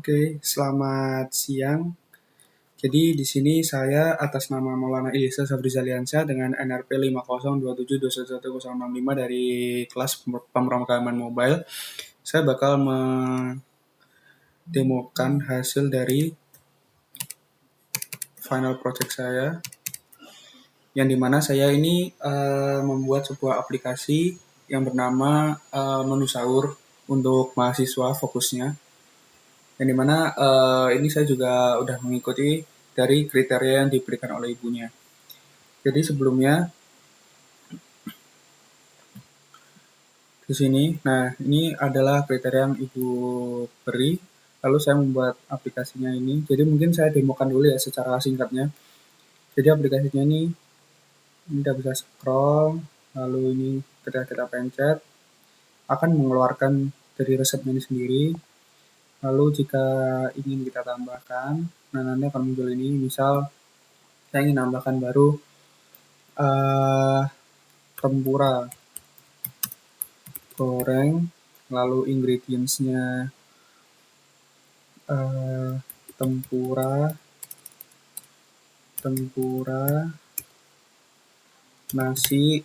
Oke, selamat siang. Jadi di sini saya atas nama Maulana Ilyasa Safrizaliansyah dengan NRP 50272121065 dari kelas pemrograman mobile. Saya bakal mendemokan hasil dari final project saya, yang dimana saya ini membuat sebuah aplikasi yang bernama Menu Sahur untuk mahasiswa fokusnya. Yang dimana ini saya juga udah mengikuti dari kriteria yang diberikan oleh ibunya. Jadi sebelumnya di sini, nah ini adalah kriteria yang ibu beri. Lalu saya membuat aplikasinya ini. Jadi mungkin saya demokan dulu ya secara singkatnya. Jadi aplikasinya ini kita bisa scroll, lalu ini ketika kita pencet akan mengeluarkan dari resepnya ini sendiri. Lalu jika ingin kita tambahkan, nah nanti akan muncul ini. Misal saya ingin tambahkan baru tempura goreng, lalu ingredients-nya tempura, nasi,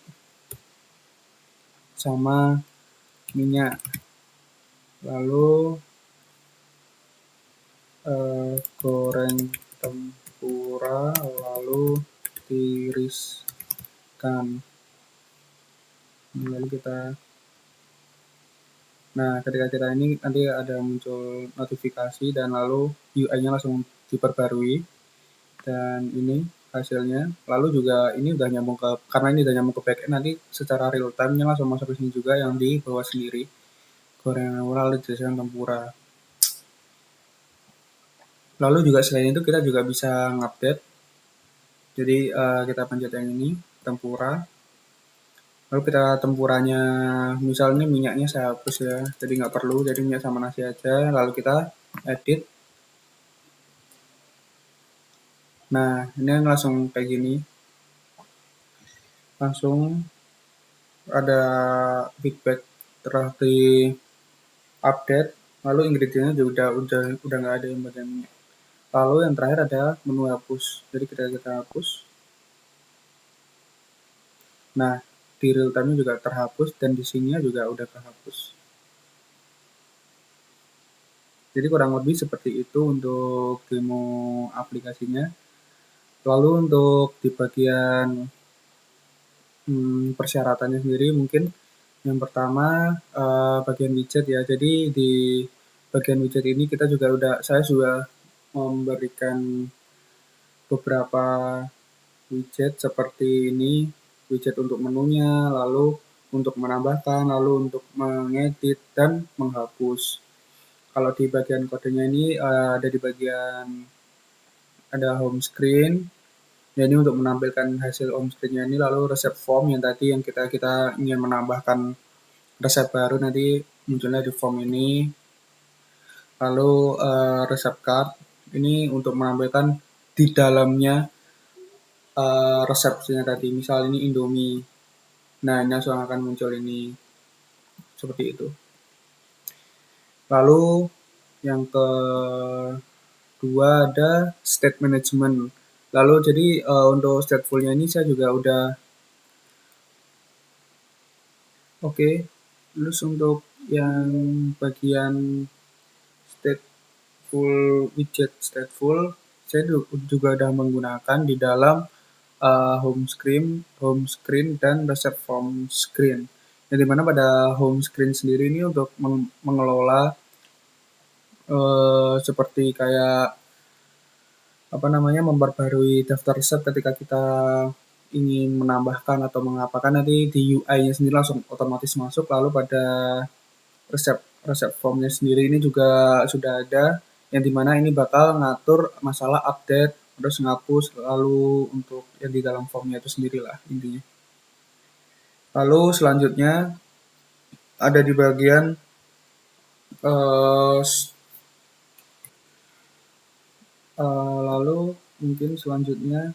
sama minyak. Lalu goreng tempura, lalu tiriskan. Lalu kita, nah ketika kita ini nanti ada muncul notifikasi dan lalu UI-nya langsung diperbarui. Dan ini hasilnya. Lalu juga ini udah nyambung karena ini udah nyambung ke backend, nanti secara real time-nya langsung masuk ke sini juga yang di bawah sendiri. Gorengan tempura, lalu jajanan tempura. Lalu juga selain itu kita juga bisa ngupdate. Jadi kita pencet yang ini, tempura. Lalu kita tempuranya, misalnya minyaknya saya hapus ya, jadi nggak perlu, jadi minyak sama nasi aja. Lalu kita edit. Nah, ini langsung kayak gini. Langsung ada feedback telah di update, lalu ingredientnya juga udah nggak ada yang bagian minyak. Lalu yang terakhir ada menu hapus. Jadi kita hapus. Nah, di real time juga terhapus dan di sini juga udah terhapus. Jadi kurang lebih seperti itu untuk demo aplikasinya. Lalu untuk di bagian persyaratannya sendiri mungkin yang pertama bagian widget ya. Jadi di bagian widget ini saya sudah memberikan beberapa widget seperti ini, widget untuk menunya, lalu untuk menambahkan, lalu untuk mengedit dan menghapus. Kalau di bagian kodenya ini ada di bagian ada home screen. Ya, ini untuk menampilkan hasil home screen-nya ini, lalu resep form yang tadi yang kita ingin menambahkan resep baru nanti munculnya di form ini. Lalu resep card ini untuk menampilkan di dalamnya resepnya tadi. Misal ini Indomie. Nah, ini langsung akan muncul ini seperti itu. Lalu yang kedua ada state management. Lalu jadi untuk stateful-nya ini saya juga udah oke. Terus untuk yang bagian widget stateful, saya juga udah menggunakan di dalam home screen dan resep form screen. Yang dimana pada home screen sendiri ini untuk mengelola seperti kayak memperbarui daftar resep ketika kita ingin menambahkan atau mengapakan, nanti di UI-nya sendiri langsung otomatis masuk. Lalu pada resep formnya sendiri ini juga sudah ada, yang dimana ini bakal ngatur masalah update, terus ngapus, lalu untuk yang di dalam formnya itu sendirilah intinya. Lalu selanjutnya ada di bagian lalu mungkin selanjutnya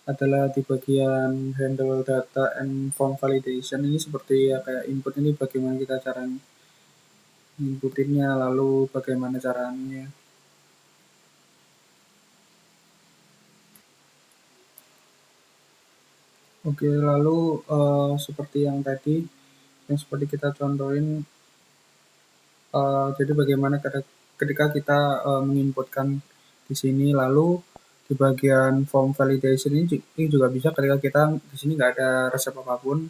adalah di bagian handle data and form validation. Ini seperti ya kayak input ini bagaimana kita cara inputinnya, lalu bagaimana caranya. Oke, lalu seperti yang tadi, yang seperti kita contohin, jadi bagaimana ketika kita menginputkan di sini, lalu di bagian form validation ini juga bisa ketika kita di sini nggak ada resep apapun,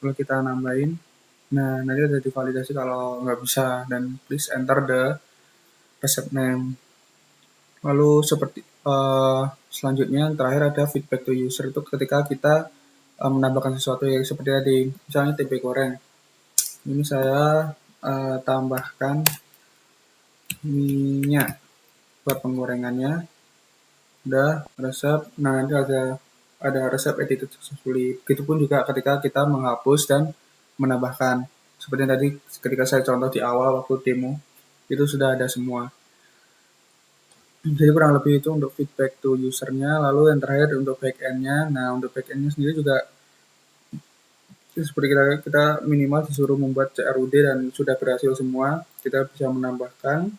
lalu kita nambahin. Nah, nanti ada divalidasi kalau nggak bisa, dan please enter the receipt name. Lalu seperti selanjutnya yang terakhir ada feedback to user, itu ketika kita menambahkan sesuatu ya seperti tadi, misalnya tempe goreng. Ini saya tambahkan minyak buat penggorengannya. Udah resep. Nah, nanti ada resep edited successfully. Begitupun juga ketika kita menghapus dan menambahkan. Seperti tadi ketika saya contoh di awal waktu demo, itu sudah ada semua. Jadi kurang lebih itu untuk feedback to usernya. Lalu yang terakhir untuk backend-nya. Nah, untuk backend-nya sendiri juga seperti kita minimal disuruh membuat CRUD dan sudah berhasil semua. Kita bisa menambahkan,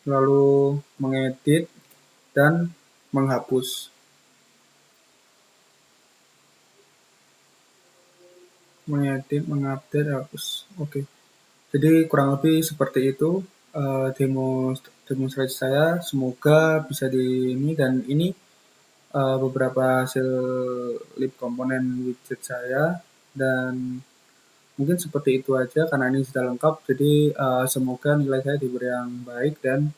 lalu mengedit dan menghapus. Mengedit, mengupdate, hapus. Oke. Jadi kurang lebih seperti itu demonstrasi saya. Semoga bisa di ini, dan ini beberapa hasil lib komponen widget saya, dan mungkin seperti itu aja karena ini sudah lengkap. Jadi semoga nilai saya diberi yang baik, dan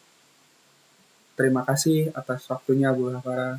terima kasih atas waktunya Bu Hafara.